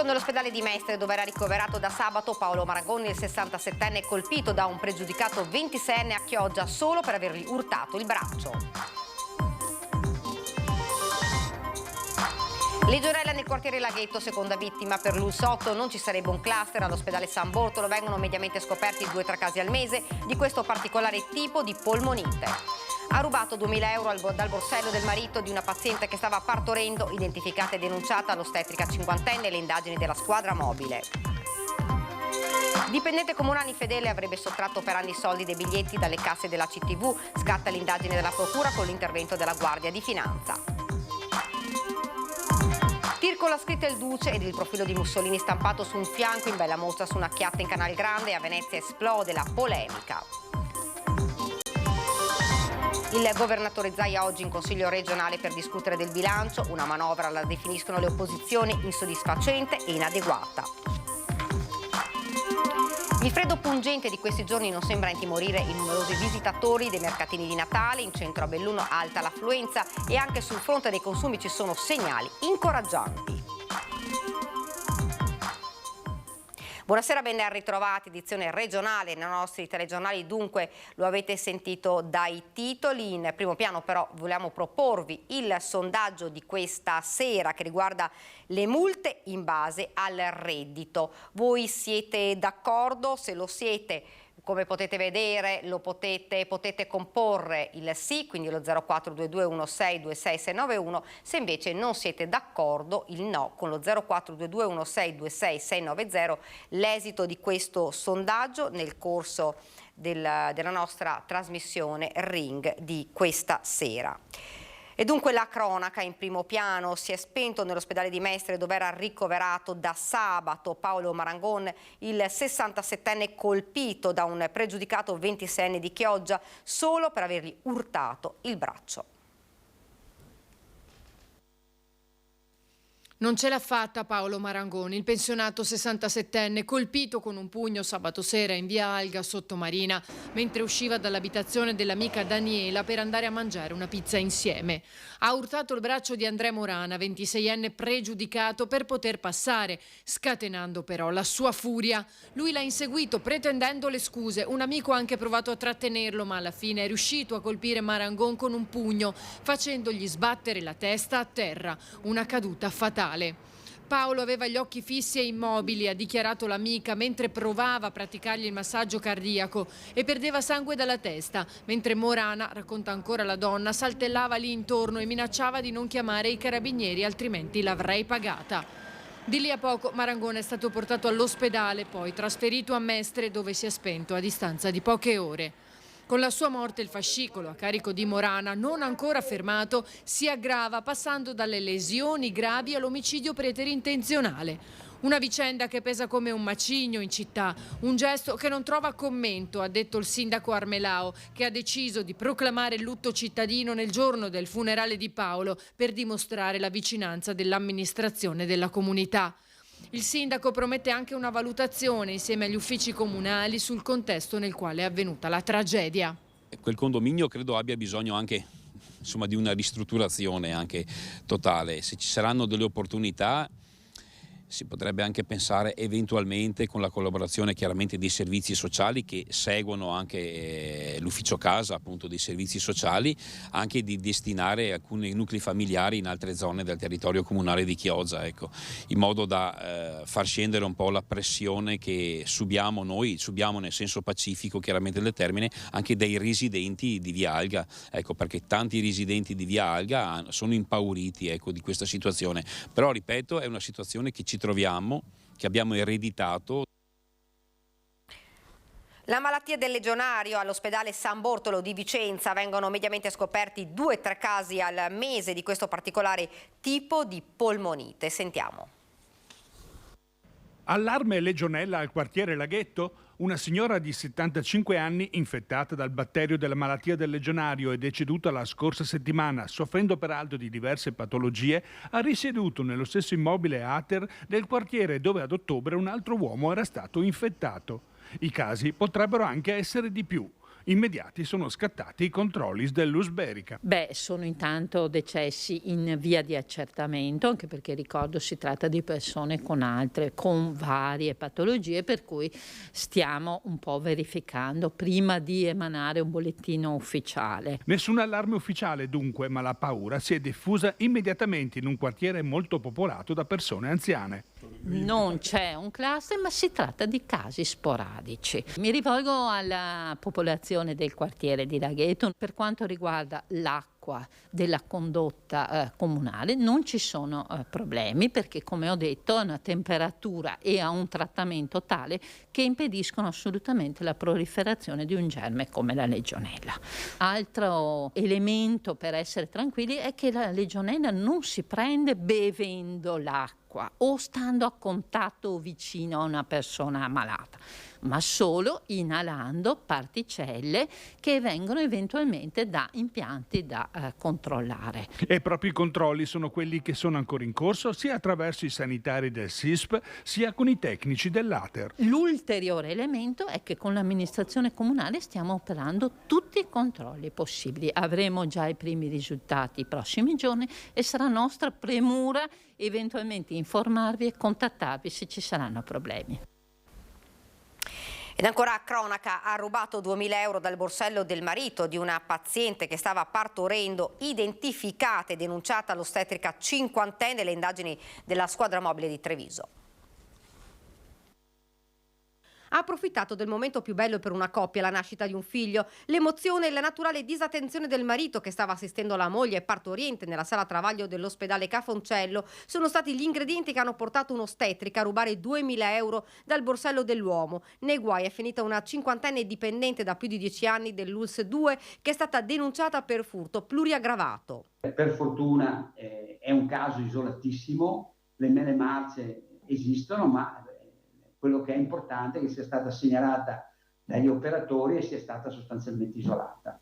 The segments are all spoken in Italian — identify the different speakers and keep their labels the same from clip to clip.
Speaker 1: nell'ospedale di Mestre, dove era ricoverato da sabato Paolo Marangon, il 67enne, colpito da un pregiudicato 26enne a Chioggia solo per avergli urtato il braccio. Legionella nel quartiere Laghetto, seconda vittima per l'Ulsotto. Non ci sarebbe un cluster all'ospedale San Bortolo, vengono mediamente scoperti 2-3 casi al mese di questo particolare tipo di polmonite. Ha rubato 2.000 euro dal borsello del marito di una paziente che stava partorendo, identificata e denunciata all'ostetrica 50enne, le indagini della squadra mobile. Dipendente comunale infedele avrebbe sottratto per anni soldi dei biglietti dalle casse della CTV, scatta l'indagine della procura con l'intervento della Guardia di Finanza. Tir con la scritta Il Duce ed il profilo di Mussolini stampato su un fianco in bella mostra su una chiatta in Canal Grande. A Venezia esplode la polemica. Il governatore Zaia oggi in Consiglio regionale per discutere del bilancio. Una manovra la definiscono le opposizioni insoddisfacente e inadeguata. Il freddo pungente di questi giorni non sembra intimorire i numerosi visitatori dei mercatini di Natale. In centro a Belluno alta l'affluenza e anche sul fronte dei consumi ci sono segnali incoraggianti. Buonasera, ben ritrovati, edizione regionale nei nostri telegiornali, dunque lo avete sentito dai titoli. In primo piano però vogliamo proporvi il sondaggio di questa sera che riguarda le multe in base al reddito. Voi siete d'accordo? Se lo siete, come potete vedere, potete comporre il sì, quindi lo 042216269691. Se invece non siete d'accordo, il no con lo 042216269690. L'esito di questo sondaggio nel corso della nostra trasmissione Ring di questa sera. E dunque la cronaca in primo piano. Si è spento nell'ospedale di Mestre, dove era ricoverato da sabato Paolo Marangon, il 67enne colpito da un pregiudicato 26enne di Chioggia solo per avergli urtato il braccio.
Speaker 2: Non ce l'ha fatta Paolo Marangon, il pensionato 67enne, colpito con un pugno sabato sera in via Alga Sottomarina, mentre usciva dall'abitazione dell'amica Daniela per andare a mangiare una pizza insieme. Ha urtato il braccio di Andrea Morana, 26enne pregiudicato, per poter passare, scatenando però la sua furia. Lui l'ha inseguito pretendendo le scuse. Un amico ha anche provato a trattenerlo, ma alla fine è riuscito a colpire Marangon con un pugno, facendogli sbattere la testa a terra. Una caduta fatale. Paolo aveva gli occhi fissi e immobili, ha dichiarato l'amica, mentre provava a praticargli il massaggio cardiaco, e perdeva sangue dalla testa, mentre Morana, racconta ancora la donna, saltellava lì intorno e minacciava di non chiamare i carabinieri, altrimenti l'avrei pagata. Di lì a poco Marangon è stato portato all'ospedale, poi trasferito a Mestre, dove si è spento a distanza di poche ore. Con la sua morte il fascicolo a carico di Morana, non ancora fermato, si aggrava, passando dalle lesioni gravi all'omicidio preterintenzionale. Una vicenda che pesa come un macigno in città, un gesto che non trova commento, ha detto il sindaco Armelao, che ha deciso di proclamare il lutto cittadino nel giorno del funerale di Paolo per dimostrare la vicinanza dell'amministrazione della comunità. Il sindaco promette anche una valutazione insieme agli uffici comunali sul contesto nel quale è avvenuta la tragedia.
Speaker 3: Quel condominio credo abbia bisogno anche di una ristrutturazione anche totale. Se ci saranno delle opportunità si potrebbe anche pensare eventualmente, con la collaborazione chiaramente dei servizi sociali che seguono anche l'ufficio casa appunto dei servizi sociali, anche di destinare alcuni nuclei familiari in altre zone del territorio comunale di Chioggia, ecco, in modo da far scendere un po' la pressione che subiamo nel senso pacifico chiaramente del termine, anche dai residenti di via Alga, ecco, perché tanti residenti di via Alga sono impauriti, ecco, di questa situazione. Però ripeto, è una situazione che ci troviamo, che abbiamo ereditato.
Speaker 1: La malattia del legionario all'ospedale San Bortolo di Vicenza. Vengono mediamente scoperti 2-3 casi al mese di questo particolare tipo di polmonite. Sentiamo.
Speaker 4: Allarme legionella al quartiere Laghetto? Una signora di 75 anni infettata dal batterio della malattia del legionario e deceduta la scorsa settimana, soffrendo peraltro di diverse patologie, ha risieduto nello stesso immobile Ater del quartiere dove ad ottobre un altro uomo era stato infettato. I casi potrebbero anche essere di più. Immediati sono scattati i controlli dell'Usberica.
Speaker 5: Sono intanto decessi in via di accertamento, anche perché ricordo si tratta di persone con varie patologie, per cui stiamo un po' verificando prima di emanare un bollettino ufficiale.
Speaker 4: Nessun allarme ufficiale dunque, ma la paura si è diffusa immediatamente in un quartiere molto popolato da persone anziane.
Speaker 5: Non c'è un cluster, ma si tratta di casi sporadici. Mi rivolgo alla popolazione del quartiere di Laghetto. Per quanto riguarda l'acqua della condotta comunale non ci sono problemi, perché come ho detto ha una temperatura e ha un trattamento tale che impediscono assolutamente la proliferazione di un germe come la legionella. Altro elemento per essere tranquilli è che la legionella non si prende bevendo l'acqua o stando a contatto vicino a una persona ammalata, ma solo inalando particelle che vengono eventualmente da impianti da controllare.
Speaker 4: E proprio i controlli sono quelli che sono ancora in corso, sia attraverso i sanitari del SISP, sia con i tecnici dell'ATER.
Speaker 5: L'ulteriore elemento è che con l'amministrazione comunale stiamo operando tutti i controlli possibili. Avremo già i primi risultati i prossimi giorni e sarà nostra premura eventualmente informarvi e contattarvi se ci saranno problemi.
Speaker 1: Ed ancora a cronaca, ha rubato 2.000 euro dal borsello del marito di una paziente che stava partorendo, identificata e denunciata all'ostetrica cinquantenne, le indagini della squadra mobile di Treviso. Ha approfittato del momento più bello per una coppia, la nascita di un figlio. L'emozione e la naturale disattenzione del marito, che stava assistendo la moglie partoriente nella sala travaglio dell'ospedale Cafoncello, sono stati gli ingredienti che hanno portato un'ostetrica a rubare 2.000 euro dal borsello dell'uomo. Nei guai è finita una cinquantenne dipendente da più di 10 anni dell'ULSS 2 che è stata denunciata per furto pluriaggravato.
Speaker 6: Per fortuna è un caso isolatissimo, le mele marce esistono, ma quello che è importante è che sia stata segnalata dagli operatori e sia stata sostanzialmente isolata.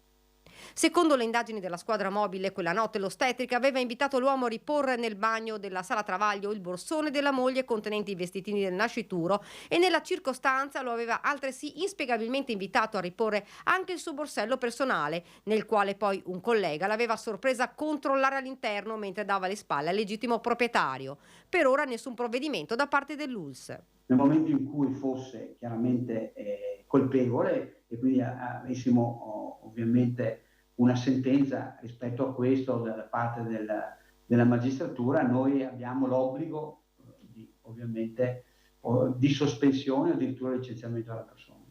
Speaker 1: Secondo le indagini della squadra mobile, quella notte l'ostetrica aveva invitato l'uomo a riporre nel bagno della sala travaglio il borsone della moglie contenente i vestitini del nascituro e nella circostanza lo aveva altresì inspiegabilmente invitato a riporre anche il suo borsello personale, nel quale poi un collega l'aveva sorpresa a controllare all'interno mentre dava le spalle al legittimo proprietario. Per ora nessun provvedimento da parte dell'ULSS.
Speaker 6: Nel momento in cui fosse chiaramente colpevole e quindi avessimo ovviamente una sentenza rispetto a questo da parte della magistratura, noi abbiamo l'obbligo di sospensione o addirittura licenziamento della persona.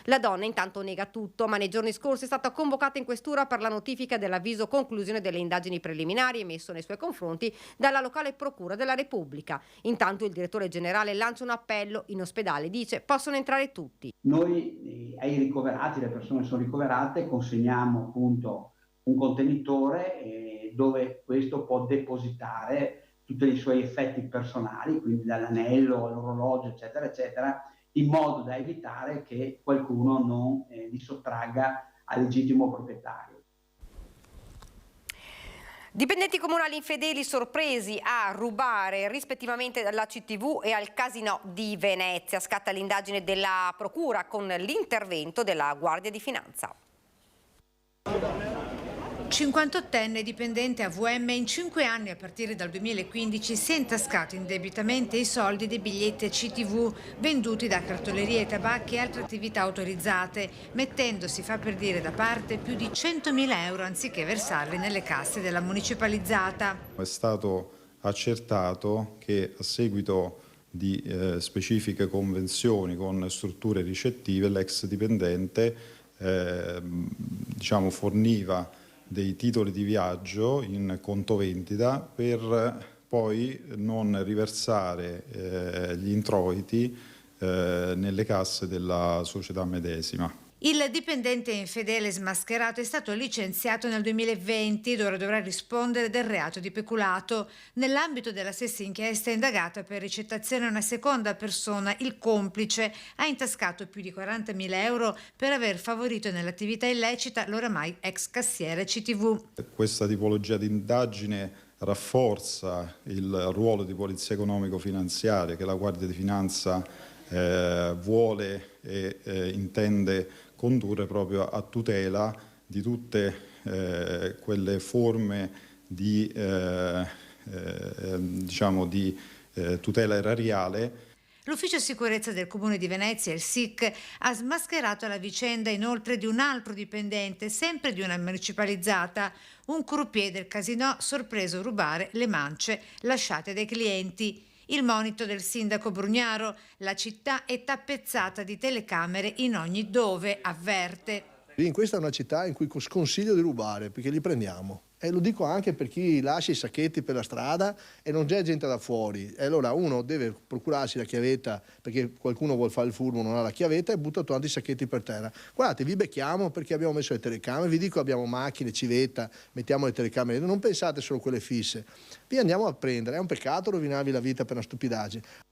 Speaker 1: La donna intanto nega tutto, ma nei giorni scorsi è stata convocata in questura per la notifica dell'avviso conclusione delle indagini preliminari emesso nei suoi confronti dalla locale procura della Repubblica. Intanto il direttore generale lancia un appello in ospedale, dice possono entrare tutti.
Speaker 6: Noi ai ricoverati, le persone sono ricoverate, consegniamo appunto un contenitore dove questo può depositare tutti i suoi effetti personali, quindi dall'anello all'orologio eccetera eccetera, in modo da evitare che qualcuno non li sottragga al legittimo proprietario.
Speaker 1: Dipendenti comunali infedeli sorpresi a rubare rispettivamente dalla CTV e al Casinò di Venezia. Scatta l'indagine della procura con l'intervento della Guardia di Finanza.
Speaker 7: 58enne dipendente AVM in 5 anni a partire dal 2015 si è intascato indebitamente i soldi dei biglietti CTV venduti da cartolerie, tabacchi e altre attività autorizzate, mettendosi, fa per dire, da parte più di 100.000 euro anziché versarli nelle casse della municipalizzata.
Speaker 8: È stato accertato che a seguito di specifiche convenzioni con strutture ricettive l'ex dipendente forniva dei titoli di viaggio in conto vendita per poi non riversare gli introiti nelle casse della società medesima.
Speaker 7: Il dipendente infedele smascherato è stato licenziato nel 2020 ed ora dovrà rispondere del reato di peculato. Nell'ambito della stessa inchiesta indagata per ricettazione a una seconda persona, il complice ha intascato più di 40.000 euro per aver favorito nell'attività illecita l'oramai ex cassiere CTV.
Speaker 8: Questa tipologia di indagine rafforza il ruolo di polizia economico-finanziaria che la Guardia di Finanza vuole e intende condurre proprio a tutela di tutte quelle forme di, diciamo, di tutela erariale.
Speaker 7: L'Ufficio Sicurezza del Comune di Venezia, il SIC, ha smascherato la vicenda inoltre di un altro dipendente, sempre di una municipalizzata, un croupier del casinò sorpreso a rubare le mance lasciate dai clienti. Il monito del sindaco Brugnaro: la città è tappezzata di telecamere in ogni dove, avverte.
Speaker 9: In questa è una città in cui sconsiglio di rubare, perché li prendiamo. E lo dico anche per chi lascia i sacchetti per la strada e non c'è gente da fuori. E allora uno deve procurarsi la chiavetta, perché qualcuno vuol fare il furbo, non ha la chiavetta, e butta tanti sacchetti per terra. Guardate, vi becchiamo perché abbiamo messo le telecamere, vi dico abbiamo macchine, civetta, mettiamo le telecamere, non pensate solo a quelle fisse. Vi andiamo a prendere, è un peccato rovinarvi la vita per una stupidaggine.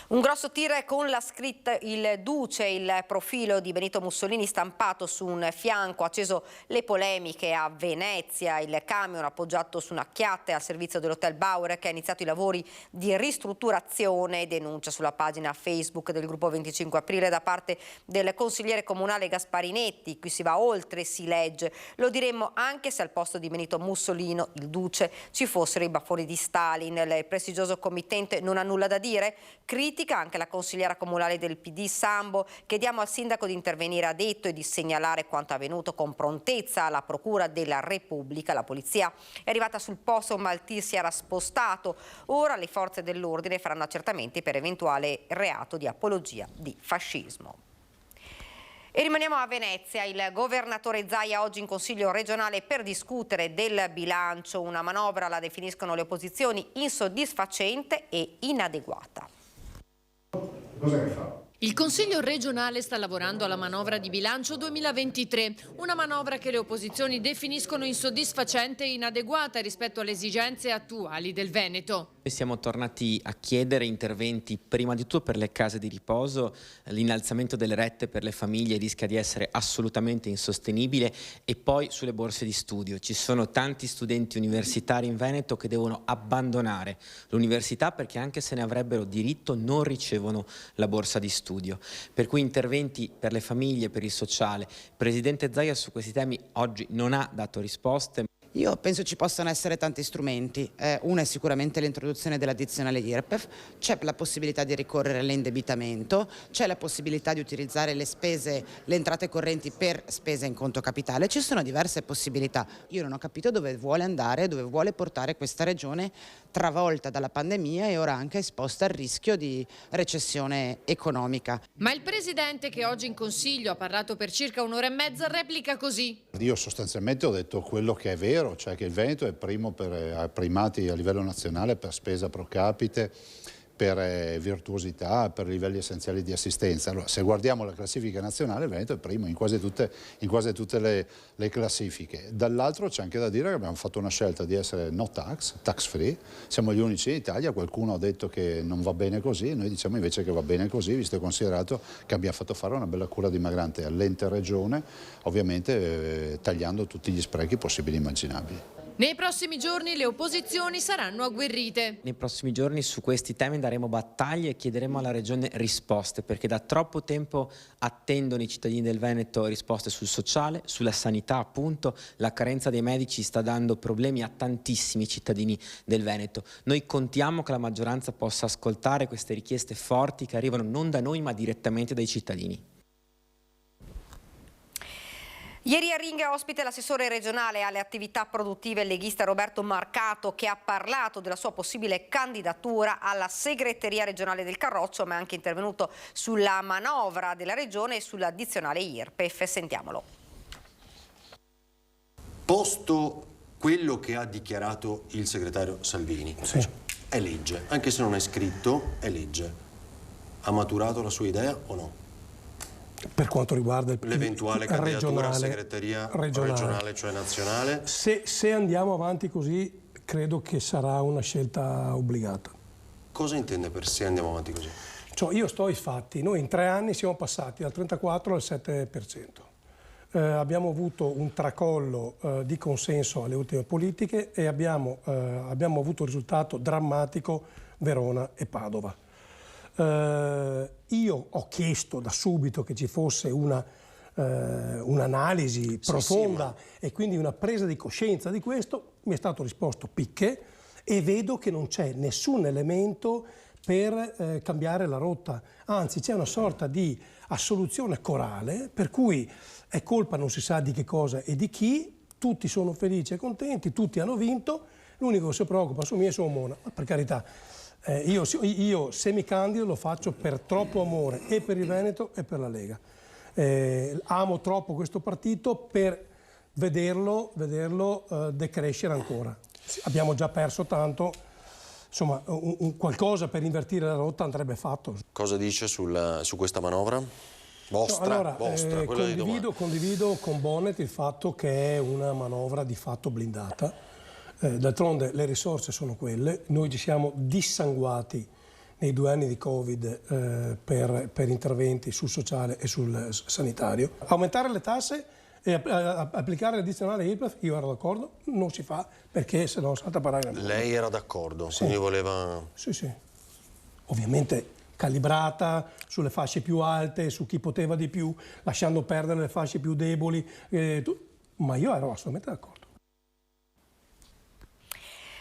Speaker 1: Un grosso tir con la scritta "Il Duce", il profilo di Benito Mussolini stampato su un fianco, ha acceso le polemiche a Venezia. Il camion appoggiato su una chiatta al servizio dell'Hotel Bauer, che ha iniziato i lavori di ristrutturazione, denuncia sulla pagina Facebook del gruppo 25 aprile da parte del consigliere comunale Gasparinetti. Qui si va oltre, si legge: lo diremmo anche se al posto di Benito Mussolini, il Duce, ci fossero i baffoni di Stalin. Il prestigioso committente non ha nulla da dire? Critica anche la consigliera comunale del PD Sambo. Chiediamo al sindaco di intervenire, ha detto, e di segnalare quanto avvenuto con prontezza alla Procura della Repubblica. La polizia è arrivata sul posto, ma il tir si era spostato. Ora le forze dell'ordine faranno accertamenti per eventuale reato di apologia di fascismo. E rimaniamo a Venezia. Il governatore Zaia oggi in Consiglio regionale per discutere del bilancio. Una manovra, la definiscono le opposizioni, insoddisfacente e inadeguata.
Speaker 10: Cosa che fa?
Speaker 2: Il Consiglio regionale sta lavorando alla manovra di bilancio 2023, una manovra che le opposizioni definiscono insoddisfacente e inadeguata rispetto alle esigenze attuali del Veneto.
Speaker 11: Siamo tornati a chiedere interventi prima di tutto per le case di riposo. L'innalzamento delle rette per le famiglie rischia di essere assolutamente insostenibile, e poi sulle borse di studio. Ci sono tanti studenti universitari in Veneto che devono abbandonare l'università perché, anche se ne avrebbero diritto, non ricevono la borsa di studio. Per cui interventi per le famiglie, per il sociale. Presidente Zaia su questi temi oggi non ha dato risposte.
Speaker 12: Io penso ci possano essere tanti strumenti. Uno è sicuramente l'introduzione dell'addizionale IRPEF, c'è la possibilità di ricorrere all'indebitamento, c'è la possibilità di utilizzare le entrate correnti per spese in conto capitale, ci sono diverse possibilità. Io non ho capito dove vuole andare, dove vuole portare questa regione travolta dalla pandemia e ora anche esposta al rischio di recessione economica.
Speaker 2: Ma il presidente, che oggi in Consiglio ha parlato per circa un'ora e mezza, replica così.
Speaker 10: Io sostanzialmente ho detto quello che è vero, cioè che il Veneto è primo ha primati a livello nazionale per spesa pro capite, per virtuosità, per livelli essenziali di assistenza. Allora, se guardiamo la classifica nazionale, il Veneto è primo in quasi tutte le classifiche. Dall'altro c'è anche da dire che abbiamo fatto una scelta di essere no tax, tax free. Siamo gli unici in Italia. Qualcuno ha detto che non va bene così, noi diciamo invece che va bene così, visto e considerato che abbiamo fatto fare una bella cura dimagrante all'ente regione, ovviamente tagliando tutti gli sprechi possibili e immaginabili.
Speaker 2: Nei prossimi giorni le opposizioni saranno agguerrite.
Speaker 11: Nei prossimi giorni su questi temi daremo battaglie e chiederemo alla Regione risposte, perché da troppo tempo attendono i cittadini del Veneto risposte sul sociale, sulla sanità appunto. La carenza dei medici sta dando problemi a tantissimi cittadini del Veneto. Noi contiamo che la maggioranza possa ascoltare queste richieste forti che arrivano non da noi ma direttamente dai cittadini.
Speaker 1: Ieri a Ringa ospite l'assessore regionale alle attività produttive, il leghista Roberto Marcato, che ha parlato della sua possibile candidatura alla segreteria regionale del Carroccio, ma è anche intervenuto sulla manovra della regione e sull'addizionale IRPEF. Sentiamolo.
Speaker 13: Posto quello che ha dichiarato il segretario Salvini, sì, è legge, anche se non è scritto, è legge. Ha maturato la sua idea o no?
Speaker 14: Per quanto riguarda
Speaker 13: l'eventuale candidatura a segreteria regionale, cioè nazionale?
Speaker 14: Se andiamo avanti così, credo che sarà una scelta obbligata.
Speaker 13: Cosa intende per se andiamo avanti così?
Speaker 14: Cioè, io sto ai fatti. Noi in 3 anni siamo passati dal 34 al 7%. Abbiamo avuto un tracollo di consenso alle ultime politiche e abbiamo avuto un risultato drammatico Verona e Padova. Io ho chiesto da subito che ci fosse un'analisi profonda e quindi una presa di coscienza di questo. Mi è stato risposto picche e vedo che non c'è nessun elemento per cambiare la rotta, anzi c'è una sorta di assoluzione corale per cui è colpa non si sa di che cosa e di chi, tutti sono felici e contenti, tutti hanno vinto, l'unico che si preoccupa su me è su Mona, ma per carità. Io se mi candido lo faccio per troppo amore e per il Veneto e per la Lega. Amo troppo questo partito per vederlo decrescere ancora. Abbiamo già perso tanto, insomma qualcosa per invertire la rotta andrebbe fatto.
Speaker 13: Cosa dice su questa manovra? Vostra,
Speaker 14: condivido con Bonnet il fatto che è una manovra di fatto blindata. D'altronde le risorse sono quelle, noi ci siamo dissanguati nei 2 anni di Covid per interventi sul sociale e sul sanitario. Aumentare le tasse e applicare l'addizionale IRPEF, io ero d'accordo, non si fa perché se no salta paragrafo.
Speaker 13: Lei era d'accordo, sì. Quindi voleva...
Speaker 14: Sì. Ovviamente calibrata sulle fasce più alte, su chi poteva di più, lasciando perdere le fasce più deboli, ma io ero assolutamente d'accordo.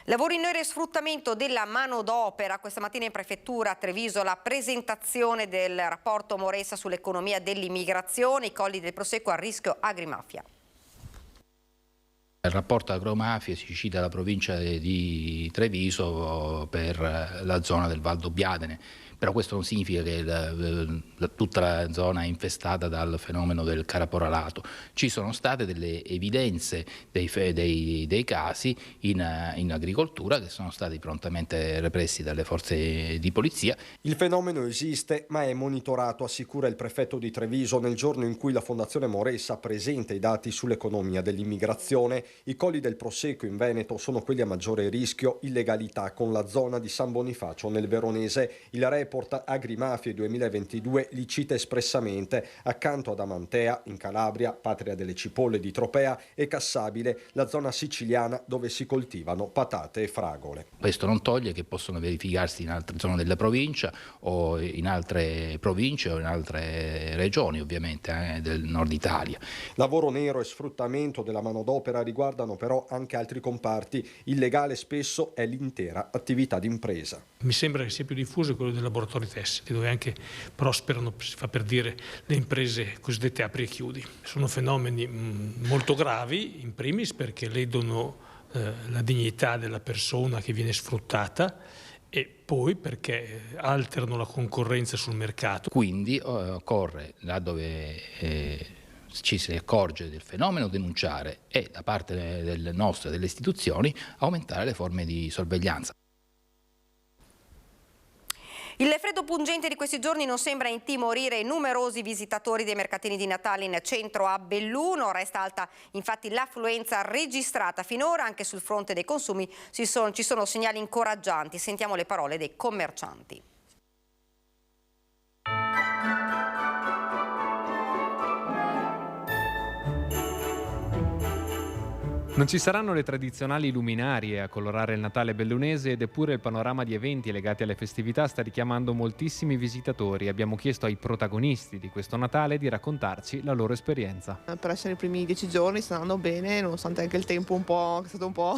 Speaker 1: Lavoro in nero e sfruttamento della manodopera. Questa mattina in prefettura a Treviso la presentazione del rapporto Moressa sull'economia dell'immigrazione, i colli del Prosecco a rischio agrimafia.
Speaker 15: Il rapporto agromafia si cita la provincia di Treviso per la zona del Val Dobbiadene, però questo non significa che tutta la zona è infestata dal fenomeno del caporalato. Ci sono state delle evidenze dei casi in agricoltura che sono stati prontamente repressi dalle forze di polizia.
Speaker 16: Il fenomeno esiste ma è monitorato, assicura il prefetto di Treviso nel giorno in cui la Fondazione Moressa presenta i dati sull'economia dell'immigrazione. I colli del Prosecco in Veneto sono quelli a maggiore rischio illegalità, con la zona di San Bonifacio nel Veronese. Il report Agrimafie 2022 li cita espressamente, accanto ad Amantea in Calabria, patria delle cipolle di Tropea, e Cassabile, la zona siciliana dove si coltivano patate e fragole.
Speaker 15: Questo non toglie che possono verificarsi in altre zone della provincia o in altre province o in altre regioni, ovviamente del nord Italia.
Speaker 16: Lavoro nero e sfruttamento della manodopera riguardano però anche altri comparti. Illegale spesso è l'intera attività d'impresa.
Speaker 17: Mi sembra che sia più diffuso quello dei laboratori tessili, dove anche prosperano, si fa per dire, le imprese cosiddette apri e chiudi. Sono fenomeni molto gravi, in primis perché ledono la dignità della persona che viene sfruttata e poi perché alterano la concorrenza sul mercato.
Speaker 15: Quindi occorre, laddove ci si accorge del fenomeno, denunciare e da parte delle istituzioni aumentare le forme di sorveglianza.
Speaker 1: Il freddo pungente di questi giorni non sembra intimorire numerosi visitatori dei mercatini di Natale in centro a Belluno. Resta alta infatti l'affluenza registrata finora. Anche sul fronte dei consumi ci sono segnali incoraggianti. Sentiamo le parole dei commercianti.
Speaker 18: Non ci saranno le tradizionali luminarie a colorare il Natale bellunese ed eppure il panorama di eventi legati alle festività sta richiamando moltissimi visitatori. Abbiamo chiesto ai protagonisti di questo Natale di raccontarci la loro esperienza.
Speaker 19: Per essere i primi 10 giorni sta andando bene, nonostante anche il tempo è stato un po'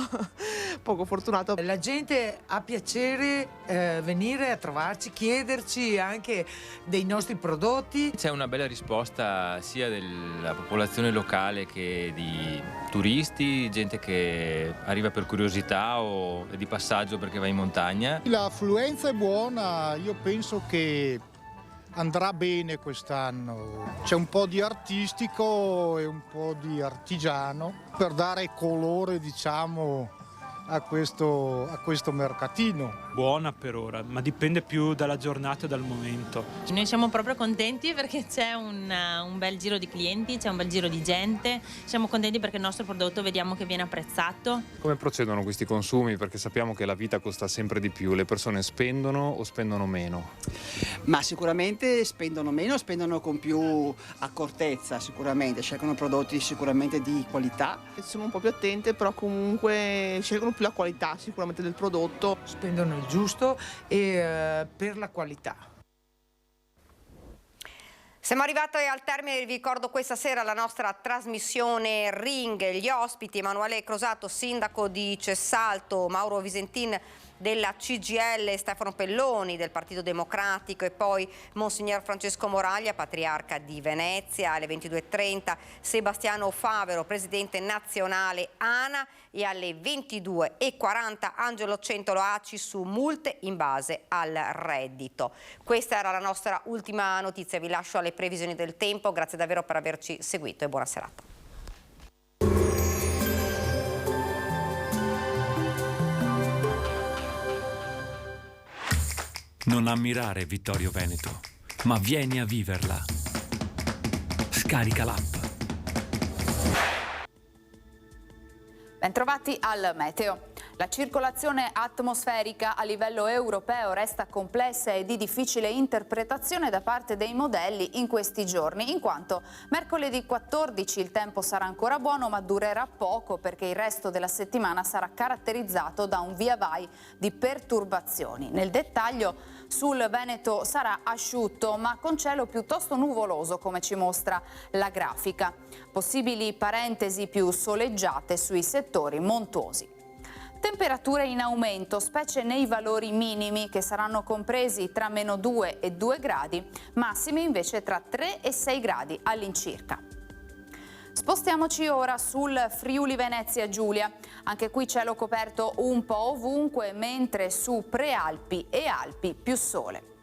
Speaker 19: poco fortunato.
Speaker 20: La gente ha piacere venire a trovarci, chiederci anche dei nostri prodotti.
Speaker 21: C'è una bella risposta sia della popolazione locale che di turisti, gente che arriva per curiosità o è di passaggio perché va in montagna.
Speaker 22: L'affluenza è buona, io penso che andrà bene quest'anno. C'è un po' di artistico e un po' di artigiano per dare colore, diciamo, a questo mercatino.
Speaker 23: Buona per ora, ma dipende più dalla giornata e dal momento.
Speaker 24: Noi siamo proprio contenti perché c'è un bel giro di clienti, c'è un bel giro di gente. Siamo contenti perché il nostro prodotto vediamo che viene apprezzato.
Speaker 18: Come procedono questi consumi? Perché sappiamo che la vita costa sempre di più. Le persone spendono o spendono meno?
Speaker 25: Ma sicuramente spendono meno, spendono con più accortezza, sicuramente. Scelgono prodotti sicuramente di qualità.
Speaker 19: Sono un po' più attente, però comunque scelgono più la qualità sicuramente del prodotto.
Speaker 20: Spendono il giusto e per la qualità.
Speaker 1: Siamo arrivati al termine, vi ricordo questa sera la nostra trasmissione Ring, gli ospiti Emanuele Crosato, sindaco di Cessalto, Mauro Visentin della CGIL, Stefano Pelloni del Partito Democratico e poi Monsignor Francesco Moraglia, patriarca di Venezia, alle 22:30 Sebastiano Favero, presidente nazionale ANA, e alle 22:40 Angelo Centolo Aci su multe in base al reddito. Questa era la nostra ultima notizia, vi lascio alle previsioni del tempo, grazie davvero per averci seguito e buona serata.
Speaker 3: Non ammirare Vittorio Veneto, ma vieni a viverla. Scarica l'app.
Speaker 4: Bentrovati al meteo. La circolazione atmosferica a livello europeo resta complessa e di difficile interpretazione da parte dei modelli in questi giorni, in quanto mercoledì 14 il tempo sarà ancora buono ma durerà poco, perché il resto della settimana sarà caratterizzato da un via vai di perturbazioni. Nel dettaglio, sul Veneto sarà asciutto ma con cielo piuttosto nuvoloso, come ci mostra la grafica. Possibili parentesi più soleggiate sui settori montuosi. Temperature in aumento, specie nei valori minimi, che saranno compresi tra -2 e 2 gradi, massime invece tra 3 e 6 gradi all'incirca. Spostiamoci ora sul Friuli Venezia Giulia. Anche qui cielo coperto un po' ovunque, mentre su Prealpi e Alpi più sole.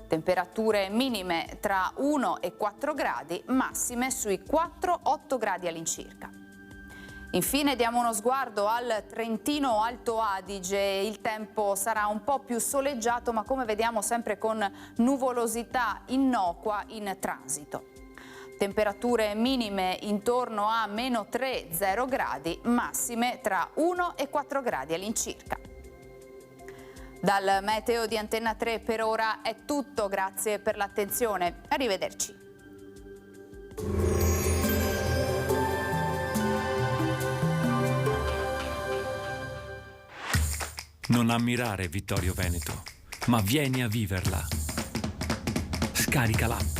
Speaker 4: Temperature minime tra 1 e 4 gradi, massime sui 4-8 gradi all'incirca. Infine diamo uno sguardo al Trentino Alto Adige. Il tempo sarà un po' più soleggiato, ma come vediamo sempre con nuvolosità innocua in transito. Temperature minime intorno a -3-0 gradi, massime tra 1 e 4 gradi all'incirca. Dal meteo di Antenna 3 per ora è tutto, grazie per l'attenzione, arrivederci.
Speaker 3: Non ammirare Vittorio Veneto, ma vieni a viverla. Scarica l'app.